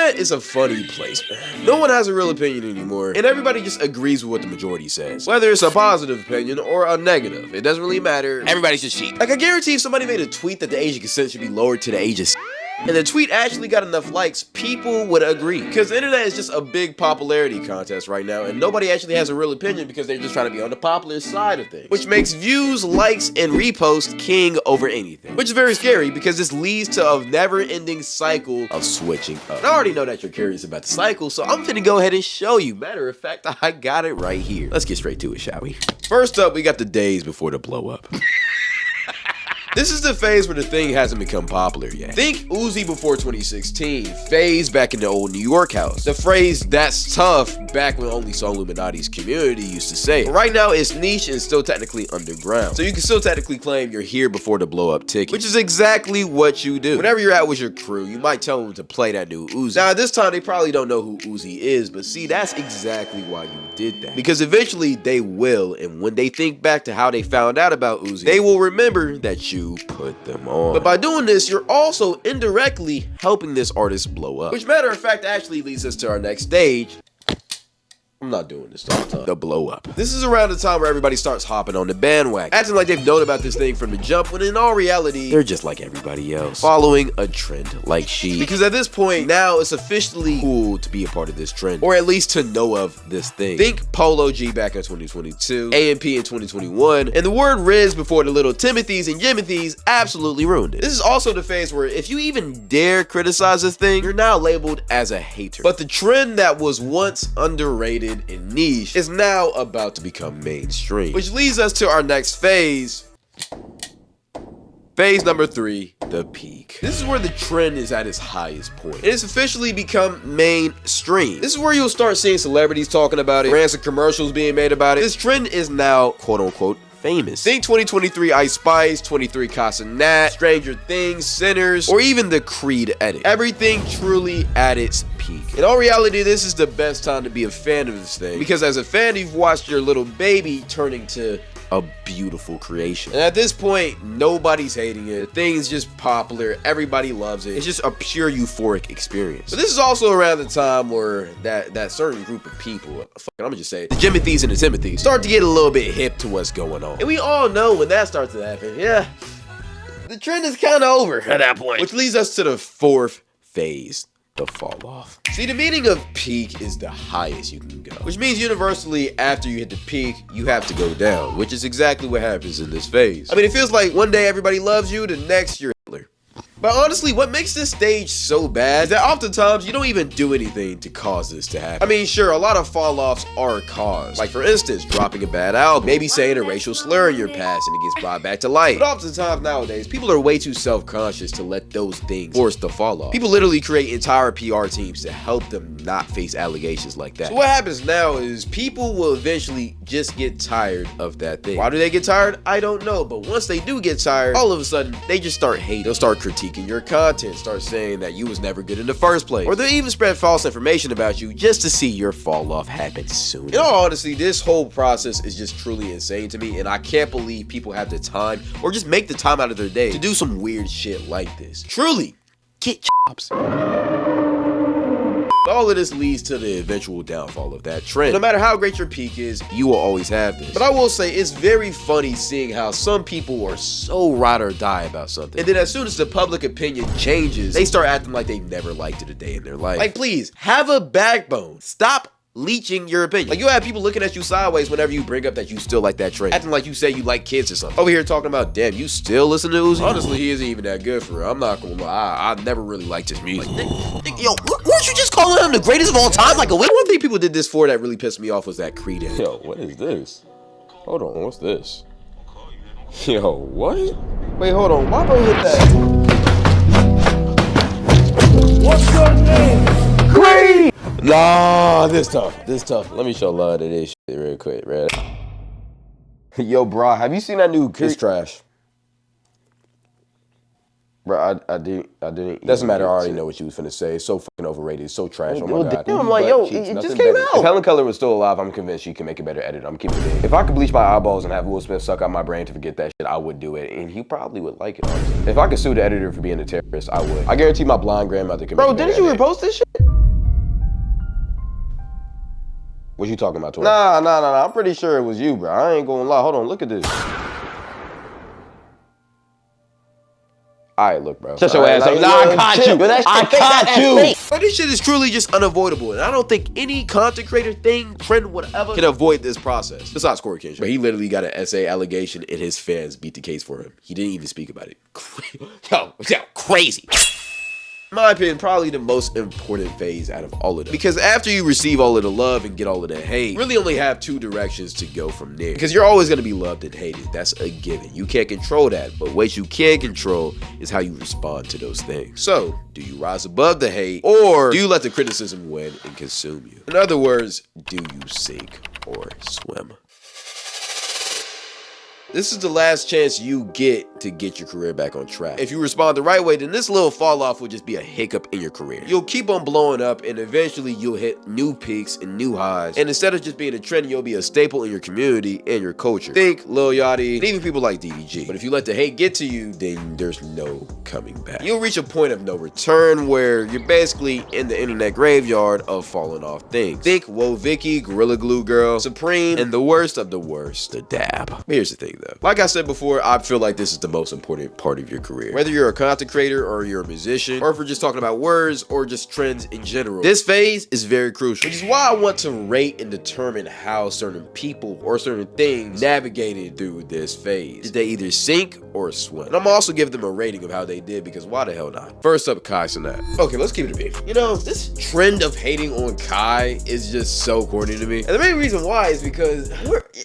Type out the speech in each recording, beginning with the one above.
internet is a funny place, man. No one has a real opinion anymore, and everybody just agrees with what the majority says. Whether it's a positive opinion or a negative, it doesn't really matter. Everybody's just sheep. Like, I guarantee if somebody made a tweet that the age of consent should be lowered to the age of and the tweet actually got enough likes, people would agree. Because the internet is just a big popularity contest right now, and nobody actually has a real opinion because they're just trying to be on the popular side of things. Which makes views, likes, and reposts king over anything. Which is very scary because this leads to a never-ending cycle of switching up. And I already know that you're curious about the cycle, so I'm finna go ahead and show you. Matter of fact, I got it right here. Let's get straight to it, shall we? First up, we got the days before the blow up. This is the phase where the thing hasn't become popular yet. Think Uzi before 2016, phase back in the old New York house. The phrase, "that's tough," back when only Saw Illuminati's community used to say it. But right now, it's niche and still technically underground. So you can still technically claim you're here before the blow up ticket, which is exactly what you do. Whenever you're out with your crew, you might tell them to play that new Uzi. Now, at this time, they probably don't know who Uzi is, but see, that's exactly why you did that. Because eventually, they will, and when they think back to how they found out about Uzi, they will remember that you put them on. But by doing this, you're also indirectly helping this artist blow up. Which, matter of fact, actually leads us to our next stage. I'm not doing this all the time. The blow up. This is around the time where everybody starts hopping on the bandwagon, acting like they've known about this thing from the jump, when in all reality, they're just like everybody else, following a trend like she. Because at this point, now it's officially cool to be a part of this trend, or at least to know of this thing. Think Polo G back in 2022, AMP in 2021, and the word Riz before the little Timothys and Jimothys absolutely ruined it. This is also the phase where if you even dare criticize this thing, you're now labeled as a hater. But the trend that was once underrated and niche is now about to become mainstream, which leads us to our next phase. Phase number 3, the peak. This is where the trend is at its highest point. And it's officially become mainstream. This is where you'll start seeing celebrities talking about it, brands and commercials being made about it. This trend is now quote unquote famous. Think 2023 Ice Spice, 23 Casa Nat, Stranger Things, Sinners, or even the Creed edit. Everything truly at its peak. In all reality, this is the best time to be a fan of this thing, because as a fan, you've watched your little baby turning to a beautiful creation. And at this point, nobody's hating it. The thing's just popular. Everybody loves it. It's just a pure euphoric experience. But this is also around the time where that certain group of people, I'm gonna just say it, the Jimothys and the Timothys, start to get a little bit hip to what's going on. And we all know when that starts to happen, yeah, the trend is kind of over at that point. Which leads us to the 4th phase. The fall off. See, the meaning of peak is the highest you can go, which means universally after you hit the peak, you have to go down, which is exactly what happens in this phase. I mean, it feels like one day everybody loves you, the next you're Hitler. But honestly, what makes this stage so bad is that oftentimes you don't even do anything to cause this to happen. I mean, sure, a lot of fall-offs are caused. Like, for instance, dropping a bad album, maybe saying a racial slur in your past and it gets brought back to light. But oftentimes nowadays, people are way too self-conscious to let those things force the fall-off. People literally create entire PR teams to help them not face allegations like that. So what happens now is people will eventually just get tired of that thing. Why do they get tired? I don't know. But once they do get tired, all of a sudden, they just start hating. They'll start critiquing your content, start saying that you was never good in the first place, or they'll even spread false information about you just to see your fall off happen soon. In all honesty, this whole process is just truly insane to me, and I can't believe people have the time or just make the time out of their day to do some weird shit like this. Truly, get jobs. All of this leads to the eventual downfall of that trend. No matter how great your peak is, you will always have this. But I will say, it's very funny seeing how some people are so ride or die about something, and then as soon as the public opinion changes, they start acting like they never liked it a day in their life. Like, please, have a backbone. Stop leeching your opinion. Like, you have people looking at you sideways whenever you bring up that you still like that trend, acting like you say you like kids or something. Over here talking about, damn, you still listen to Uzi? Honestly, he isn't even that good for real. I'm not gonna lie, I never really liked his music. Like, yo, weren't you just calling him the greatest of all time? Like, one thing people did this for that really pissed me off was that Creed edit. Yo, what is this? Hold on, what's this? Yo, what? Wait, hold on, why bro hit that? What's your name? Creed! Nah, this tough. Let me show love to this shit real quick, man. Yo, bro, have you seen that new It's trash. Bro, I didn't. Doesn't matter, I already know what you was finna say. It's so fucking overrated, it's so trash, oh my god. I'm like, yo, it just came out. If Helen Keller was still alive, I'm convinced she can make a better edit. I'm keeping it in. If I could bleach my eyeballs and have Will Smith suck out my brain to forget that shit, I would do it, and he probably would like it, honestly. If I could sue the editor for being a terrorist, I would. I guarantee my blind grandmother can make a better edit. Bro, didn't you repost this shit? What you talking about, Tori? Nah. I'm pretty sure it was you, bro. I ain't gonna lie. Hold on, look at this. All right, look, bro. Shut your ass up. Nah, I caught you. I caught you. But this shit is truly just unavoidable, and I don't think any content creator, thing, trend, whatever, can avoid this process. Besides Corey Kenshin. But he literally got an essay allegation, and his fans beat the case for him. He didn't even speak about it. Yo, crazy. In my opinion, probably the most important phase out of all of them. Because after you receive all of the love and get all of the hate, you really only have two directions to go from there. Because you're always going to be loved and hated. That's a given. You can't control that. But what you can control is how you respond to those things. So, do you rise above the hate, or do you let the criticism win and consume you? In other words, do you sink or swim? This is the last chance you get to get your career back on track. If you respond the right way, then this little fall off will just be a hiccup in your career. You'll keep on blowing up, and eventually you'll hit new peaks and new highs. And instead of just being a trend, you'll be a staple in your community and your culture. Think Lil Yachty, and even people like DDG. But if you let the hate get to you, then there's no coming back. You'll reach a point of no return where you're basically in the internet graveyard of falling off things. Think Woah Vicky, Gorilla Glue Girl, Supreme, and the worst of the worst, the Dab. But here's the thing, though. Like I said before, I feel like this is the most important part of your career. Whether you're a content creator or you're a musician, or if we're just talking about words or just trends in general, this phase is very crucial. Which is why I want to rate and determine how certain people or certain things navigated through this phase. Did they either sink or swim? And I'm also giving them a rating of how they did, because why the hell not? First up, Kai Cenat. Okay, let's keep it a beef. You know, this trend of hating on Kai is just so corny to me. And the main reason why is because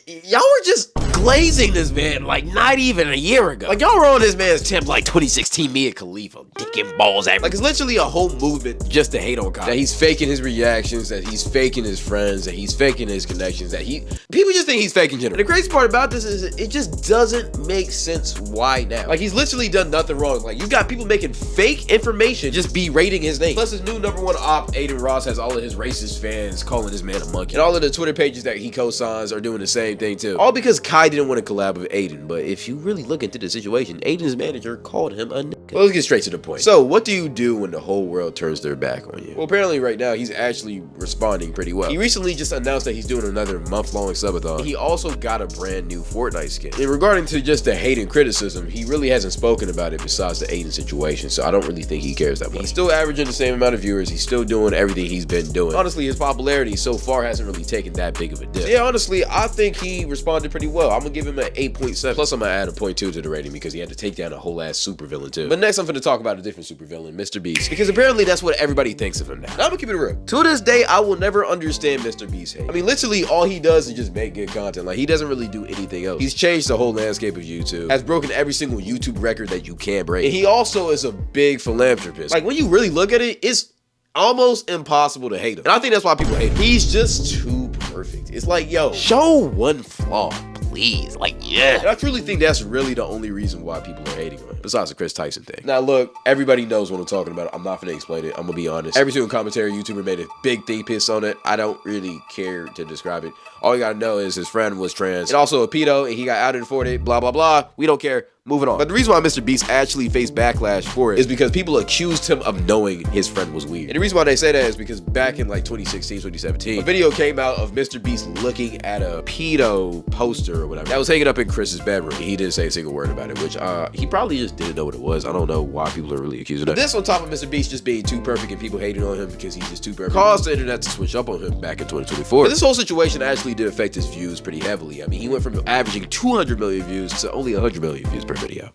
y'all were just glazing this man like not even a year ago. Like, y'all were on this man's tip like 2016 Mia Khalifa, dick and balls everywhere. Like, it's literally a whole movement just to hate on Kai. That he's faking his reactions, that he's faking his friends, that he's faking his connections, that people just think he's fake in general. And the crazy part about this is it just doesn't make sense why now. Like, he's literally done nothing wrong. Like, you got people making fake information just berating his name. Plus, his new #1 op, Aiden Ross, has all of his racist fans calling this man a monkey. And all of the Twitter pages that he co-signs are doing the same thing too. All because Kai didn't want to collab with Aiden. But if you really look into the situation, Aiden's manager called him a nigga. Well, let's get straight to the point. So, what do you do when the whole world turns their back on you? Well, apparently right now, he's actually responding pretty well. He recently just announced that he's doing another month-long subathon. He also got a brand new Fortnite skin. And regarding to just the hate and criticism, he really hasn't spoken about it besides the Aiden situation, so I don't really think he cares that much. He's still averaging the same amount of viewers. He's still doing everything he's been doing. Honestly, his popularity so far hasn't really taken that big of a dip. So yeah, honestly, I think he responded pretty well. I'm gonna give him an 8.7. Plus, I'm gonna add a 0.2 to the rating because he had to take down a whole ass supervillain too. But next, I'm gonna talk about a different supervillain, MrBeast, because apparently that's what everybody thinks of him now. Now, I'm gonna keep it real. To this day, I will never understand MrBeast's hate. I mean, literally, all he does is just make good content. Like, he doesn't really do anything else. He's changed the whole landscape of YouTube, has broken every single YouTube record that you can break. And he also is a big philanthropist. Like, when you really look at it, it's almost impossible to hate him. And I think that's why people hate him. He's just too perfect. It's like, yo, show one flaw, please. Like, yeah. And I truly think that's really the only reason why people are hating him, besides the Chris Tyson thing. Now, look, everybody knows what I'm talking about. I'm not gonna explain it. I'm gonna be honest. Every single commentary YouTuber made a big think piece on it. I don't really care to describe it. All you gotta know is his friend was trans and also a pedo, and he got outed for it, blah, blah, blah. We don't care. Moving on. But the reason why MrBeast actually faced backlash for it is because people accused him of knowing his friend was weird. And the reason why they say that is because back in like 2016, 2017, a video came out of MrBeast looking at a pedo poster or whatever that was hanging up in Chris's bedroom. He didn't say a single word about it, which he probably just didn't know what it was. I don't know why people are really accusing him. This on top of MrBeast just being too perfect and people hating on him because he's just too perfect caused the internet to switch up on him back in 2024. But this whole situation actually did affect his views pretty heavily. I mean, he went from averaging 200 million views to only 100 million views per video.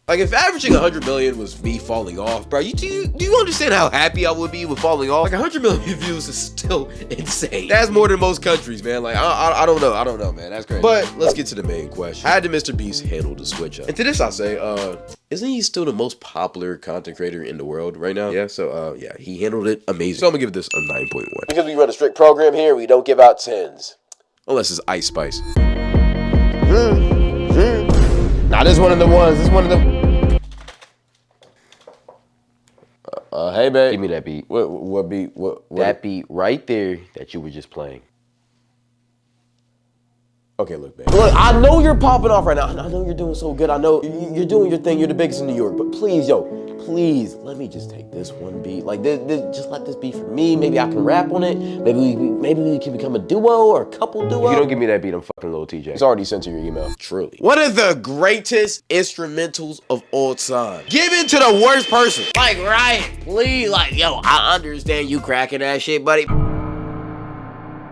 Like, if averaging 100 million was me falling off, bro, do you understand how happy I would be with falling off? Like, 100 million views is still insane. That's more than most countries, man. Like, I don't know, man. That's crazy. But let's get to the main question. How did MrBeast handle the switch up? And to this, I'll say, isn't he still the most popular content creator in the world right now? Yeah, so, yeah, he handled it amazing. So I'm gonna give this a 9.1. Because we run a strict program here, we don't give out 10s. Unless it's Ice Spice. Nah, this is one of the ones. This is one of the. Hey, babe. Give me that beat. What beat? What? That beat right there that you were just playing. Okay, look, babe. Look, I know you're popping off right now. I know you're doing so good. I know you're doing your thing. You're the biggest in New York. But please, yo, please, let me just take this one beat. Like, just let this be for me. Maybe I can rap on it. Maybe we can become a duo or a couple duo. If you don't give me that beat, I'm fucking Lil TJ. It's already sent to your email. Truly. One of the greatest instrumentals of all time. Given to the worst person. Like, right, please, like, yo, I understand you cracking that shit, buddy.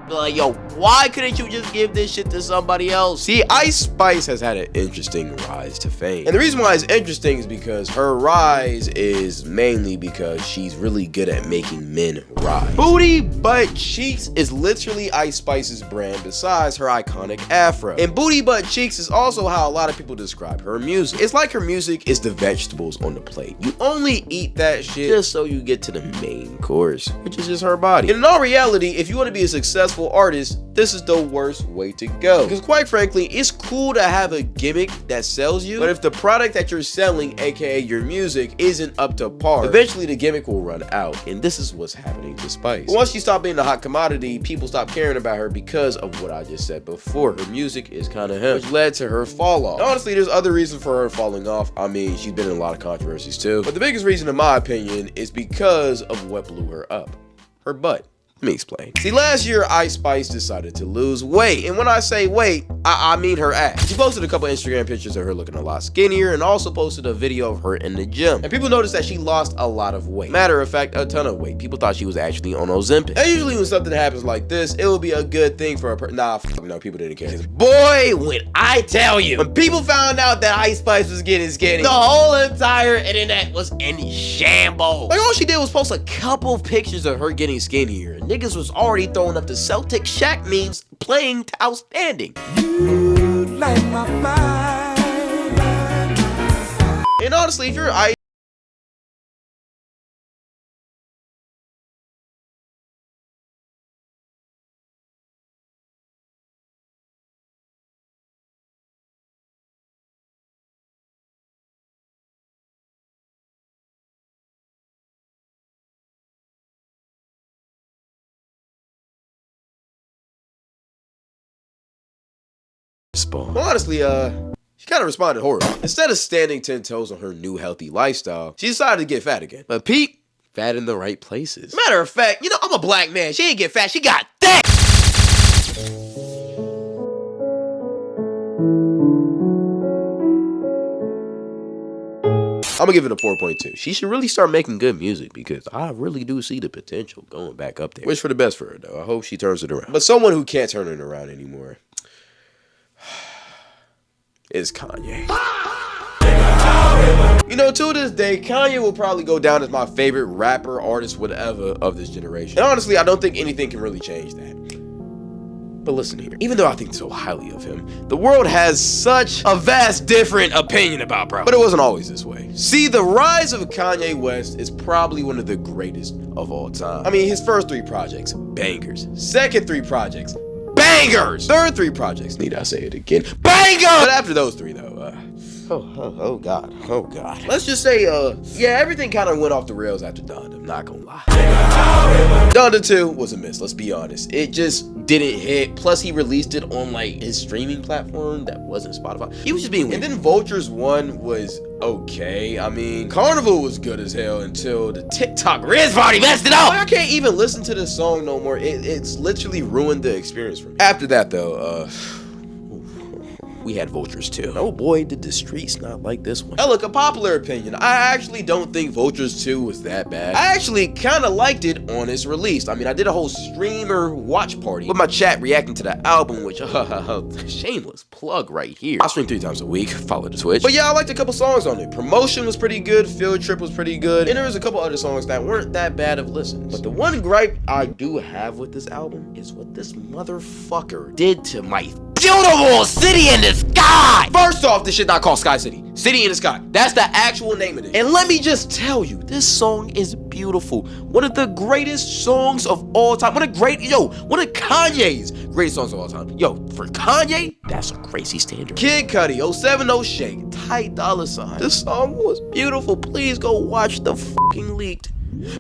Like, yo, why couldn't you just give this shit to somebody else? See, Ice Spice has had an interesting rise to fame. And the reason why it's interesting is because her rise is mainly because she's really good at making men rise. Booty Butt Cheeks is literally Ice Spice's brand besides her iconic afro. And Booty Butt Cheeks is also how a lot of people describe her music. It's like her music is the vegetables on the plate. You only eat that shit just so you get to the main course, which is just her body. And in all reality, if you want to be a successful artist, this is the worst way to go. Because quite frankly, it's cool to have a gimmick that sells you, but if the product that you're selling, aka your music, isn't up to par, eventually the gimmick will run out. And this is what's happening to Spice. But once she stopped being a hot commodity, people stopped caring about her because of what I just said before. Her music is kind of him, which led to her fall off. And honestly, there's other reasons for her falling off. I mean, she's been in a lot of controversies too. But the biggest reason, in my opinion, is because of what blew her up. Her butt. Let me explain. See, last year, Ice Spice decided to lose weight. And when I say weight, I mean her ass. She posted a couple Instagram pictures of her looking a lot skinnier and also posted a video of her in the gym. And people noticed that she lost a lot of weight. Matter of fact, a ton of weight. People thought she was actually on Ozempic. And usually when something happens like this, it will be a good thing for a person. Nah, no, people didn't care. Boy, when I tell you, when people found out that Ice Spice was getting skinny, the whole entire internet was in shambles. Like, all she did was post a couple pictures of her getting skinnier. Niggas was already throwing up the Celtic Shaq memes playing to outstanding. You like my fire. And honestly, if you're Ice, well, honestly, she kind of responded horribly. Instead of standing 10 toes on her new healthy lifestyle, she decided to get fat again. But Pete, fat in the right places. Matter of fact, you know, I'm a black man. She ain't get fat, she got thick. I'm gonna give it a 4.2. She should really start making good music because I really do see the potential going back up there. Wish for the best for her, though. I hope she turns it around. But someone who can't turn it around anymore is Kanye. You know, to this day, Kanye will probably go down as my favorite rapper, artist, whatever of this generation. And honestly, I don't think anything can really change that. But listen here, even though I think so highly of him, the world has such a vast different opinion about bro. But it wasn't always this way. See, the rise of Kanye West is probably one of the greatest of all time. I mean, his first 3 projects, bangers. Second 3 projects, bangers. Third 3 projects, need I say it again, bangers. But after those 3 though, oh god. Let's just say, yeah, everything kind of went off the rails after Donda, I'm not gonna lie. Donda 2 was a miss, let's be honest. It just didn't hit, plus he released it on like his streaming platform that wasn't Spotify. He was just being weird. And then Vultures 1 was okay. I mean, Carnival was good as hell until the TikTok Riz party messed it up. Like, I can't even listen to this song no more. It's literally ruined the experience for me. After that though, we had Vultures 2. Oh boy, did the streets not like this one. Now look, a popular opinion, I actually don't think Vultures 2 was that bad. I actually kind of liked it on its release. I mean, I did a whole streamer watch party with my chat reacting to the album, which, shameless plug right here. I stream 3 times a week, follow the Twitch. But yeah, I liked a couple songs on it. Promotion was pretty good, Field Trip was pretty good, and there was a couple other songs that weren't that bad of listens. But the one gripe I do have with this album is what this motherfucker did to my beautiful City in the Sky. First off, this shit not called Sky City. City in the Sky. That's the actual name of it. And let me just tell you, this song is beautiful. One of the greatest songs of all time. One of Kanye's greatest songs of all time. Yo, for Kanye, that's a crazy standard. Kid Cudi, 070 Shake, Ty Dolla $ign. This song was beautiful. Please go watch the fucking leaked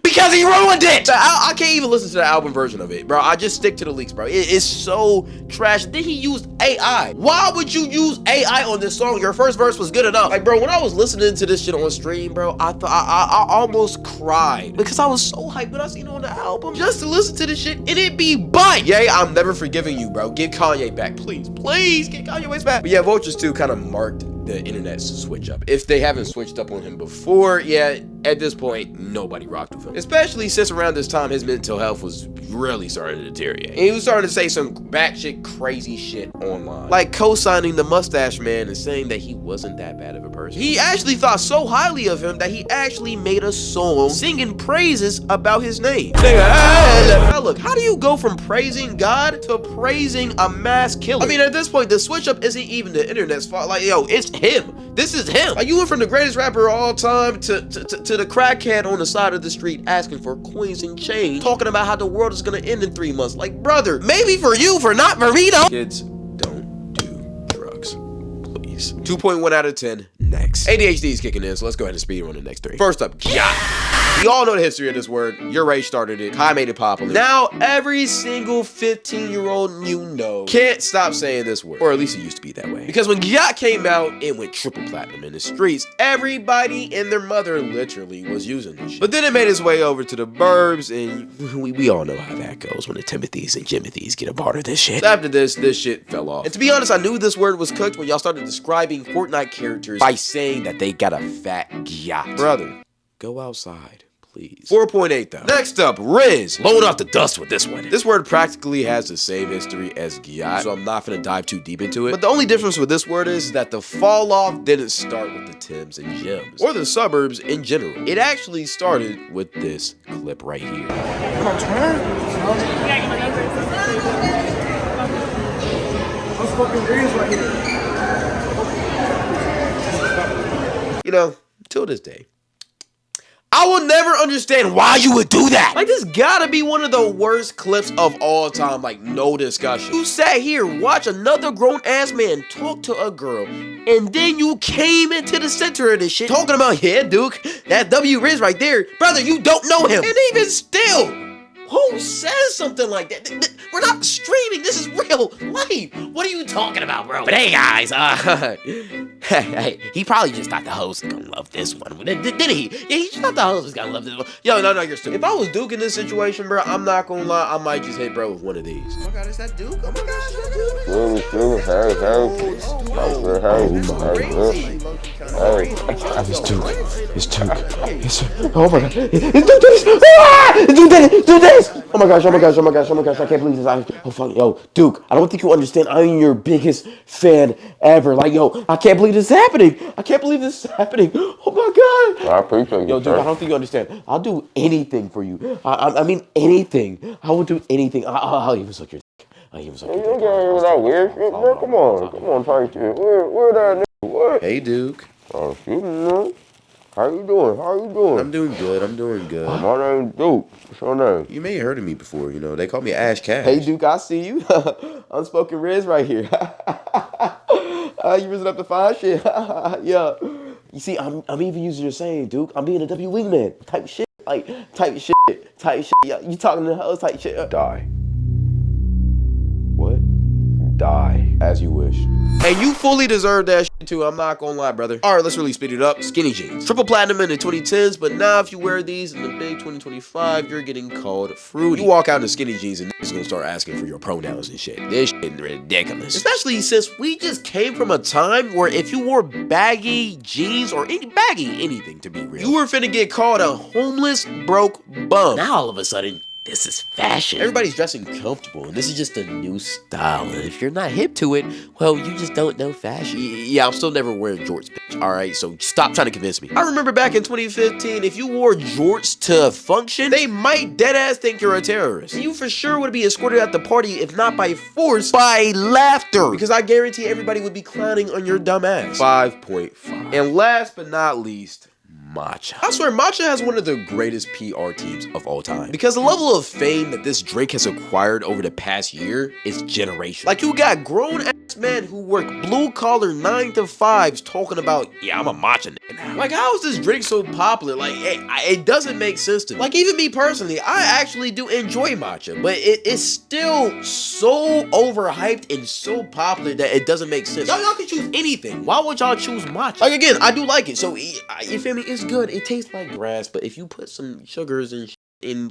Because he ruined it! I can't even listen to the album version of it, bro. I just stick to the leaks, bro. It's so trash. Then he used AI. Why would you use AI on this song? Your first verse was good enough. Like, bro, when I was listening to this shit on stream, bro, I thought I almost cried because I was so hyped when I seen it on the album just to listen to this shit and it be butt. Yeah, I'm never forgiving you, bro. Get Kanye back, please. Please get Kanye West back. But yeah, Vultures 2 kind of marked the internet's switch up. If they haven't switched up on him before, yeah, at this point, nobody rocked with him. Especially since around this time, his mental health was really starting to deteriorate. And he was starting to say some batshit crazy shit online. Like co-signing the Mustache Man and saying that he wasn't that bad of a person. He actually thought so highly of him that he actually made a song singing praises about his name. Now look, how do you go from praising God to praising a mass killer? I mean, at this point, the switch up isn't even the internet's fault. Like, yo, it's him. This is him. Like, you went from the greatest rapper of all time to the crackhead on the side of the street asking for coins and change, talking about how the world is gonna end in 3 months. Like, brother, maybe for you, for not for me though. Kids, don't do drugs, please. 2.1 out of 10. Next. ADHD is kicking in, so let's go ahead and speedrun the next 3. First up, yeah. We all know the history of this word. Your Ray started it. Kai made it popular. Now, every single 15-year-old you know can't stop saying this word. Or at least it used to be that way. Because when Yacht came out, it went triple platinum in the streets. Everybody and their mother literally was using this shit. But then it made its way over to the burbs, and we all know how that goes when the Timothys and Jimothys get a part of this shit. So after this shit fell off. And to be honest, I knew this word was cooked when y'all started describing Fortnite characters by saying that they got a fat yacht. Brother, go outside. Please. 4.8 though. Next up, Riz. Blowing off the dust with this one. This word practically has the same history as Gyat, so I'm not gonna dive too deep into it. But the only difference with this word is that the fall off didn't start with the Tims and Jims, or the suburbs in general. It actually started with this clip right here. You know, till this day, I will never understand why you would do that. Like, this gotta be one of the worst clips of all time, like, no discussion. You sat here, watch another grown-ass man talk to a girl, and then you came into the center of this shit talking about, yeah, Duke, that W Riz right there. Brother, you don't know him. And even still, who says something like that? We're not streaming. This is real life. What are you talking about, bro? But hey, guys, he probably just thought the host was gonna love this one. Did he? Yeah, he just thought the host was gonna love this one. Yo, no, you're stupid. If I was Duke in this situation, bro, I'm not gonna lie, I might just hit bro with one of these. Oh my God, is that Duke? Oh my God, is that Duke? It's Duke. Oh my God. It's Duke. It's Duke. Oh my gosh, I can't believe this. Oh fuck, yo, Duke, I don't think you understand. I'm your biggest fan ever. Like, yo, I can't believe this is happening. Oh my God. I appreciate you. Yo, Duke, I don't think you understand. I'll do anything for you. I mean, anything. I will do anything. I'll even suck your dick. I'll even suck your dick. You don't that weird shit, bro. Come on, type shit. Where that nigga? What? Hey, Duke. Oh, shit, man. How you doing? I'm doing good. My name's Duke. What's your name? You may have heard of me before, you know. They call me Ash Cash. Hey, Duke, I see you. Unspoken Riz right here. You risen up to fine shit. Yeah. You see, I'm even using your saying, Duke. I'm being a W wingman type shit. Like, type shit. Yeah, you talking to the hoes type shit. Die. What? Die. As you wish. And you fully deserve that shit too, I'm not gonna lie, brother. Alright, let's really speed it up. Skinny jeans. Triple platinum in the 2010s, but now if you wear these in the big 2025, you're getting called fruity. You walk out in the skinny jeans and niggas gonna start asking for your pronouns and shit. This shit is ridiculous. Especially since we just came from a time where if you wore baggy jeans or anything to be real, you were finna get called a homeless, broke bum. Now all of a sudden, this is fashion. Everybody's dressing comfortable, and this is just a new style. And if you're not hip to it, well, you just don't know fashion. Yeah, I'm still never wearing jorts, bitch. All right, so stop trying to convince me. I remember back in 2015, if you wore jorts to function, they might deadass think you're a terrorist. And you for sure would be escorted at the party, if not by force, by laughter. Because I guarantee everybody would be clowning on your dumb ass. 5.5. And last but not least, Matcha. I swear, Matcha has one of the greatest PR teams of all time. Because the level of fame that this drink has acquired over the past year is generational. Like, you got grown-ass average men who work blue-collar 9-to-5s talking about, yeah, I'm a matcha nigga now. Like, how is this drink so popular? Like, it doesn't make sense to me. Like, even me personally, I actually do enjoy matcha, but it's still so overhyped and so popular that it doesn't make sense. Y'all can choose anything. Why would y'all choose matcha? Like, again, I do like it, so you feel me? It's good. It tastes like grass, but if you put some sugars and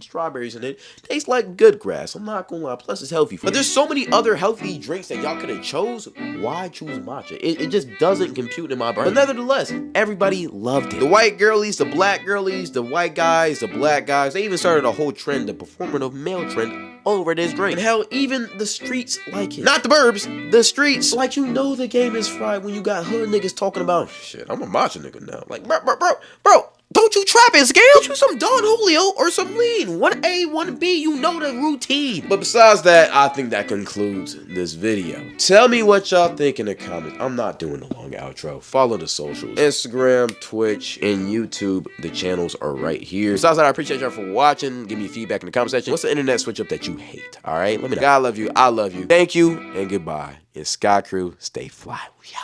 strawberries in it, tastes like good grass. I'm not gonna lie. Plus, it's healthy for you. But there's so many other healthy drinks that y'all could have chose. Why choose matcha? It just doesn't compute in my brain. But nevertheless, everybody loved it. The white girlies, the black girlies, the white guys, the black guys. They even started a whole trend, the performative male trend, over this drink. And hell, even the streets like it. Not the burbs, the streets. Like, you know the game is fried when you got hood niggas talking about, shit, I'm a matcha nigga now. Like, bro. Don't you trap and scale? Get you some Don Julio or some lean. 1A, 1B, you know the routine. But besides that, I think that concludes this video. Tell me what y'all think in the comments. I'm not doing a long outro. Follow the socials. Instagram, Twitch, and YouTube. The channels are right here. Besides that, I appreciate y'all for watching. Give me feedback in the comment section. What's the internet switch up that you hate? All right? Let me know. God love you. I love you. Thank you and goodbye. It's Sky Crew. Stay fly. We out.